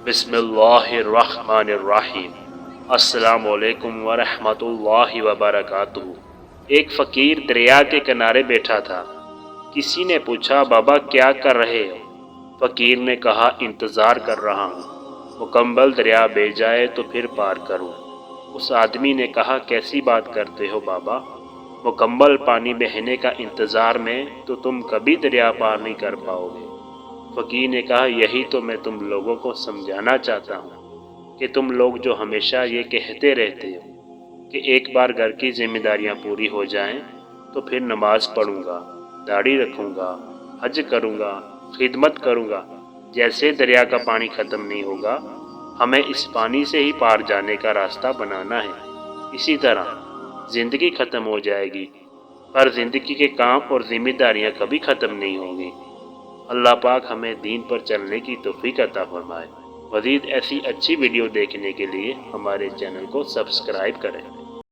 بسم اللہ الرحمن الرحیم۔ السلام علیکم ورحمۃ اللہ وبرکاتہ۔ ایک فقیر دریا کے کنارے بیٹھا تھا۔ کسی نے پوچھا، بابا کیا کر رہے ہو؟ فقیر نے کہا، انتظار کر رہا ہوں، مکمل دریا بہہ جائے تو پھر پار کروں۔ اس آدمی نے کہا، کیسی بات کرتے ہو بابا؟ مکمل پانی بہنے کا انتظار میں تو تم کبھی دریا پار نہیں کر پاؤ گے۔ فقیر نے کہا، یہی تو میں تم لوگوں کو سمجھانا چاہتا ہوں کہ تم لوگ جو ہمیشہ یہ کہتے رہتے ہو کہ ایک بار گھر کی ذمہ داریاں پوری ہو جائیں تو پھر نماز پڑھوں گا، داڑھی رکھوں گا، حج کروں گا، خدمت کروں گا، جیسے دریا کا پانی ختم نہیں ہوگا، ہمیں اس پانی سے ہی پار جانے کا راستہ بنانا ہے۔ اسی طرح زندگی ختم ہو جائے گی، پر زندگی کے کام اور ذمہ داریاں کبھی ختم نہیں ہوں گی۔ اللہ پاک ہمیں دین پر چلنے کی توفیق عطا فرمائے۔ مزید ایسی اچھی ویڈیو دیکھنے کے لیے ہمارے چینل کو سبسکرائب کریں۔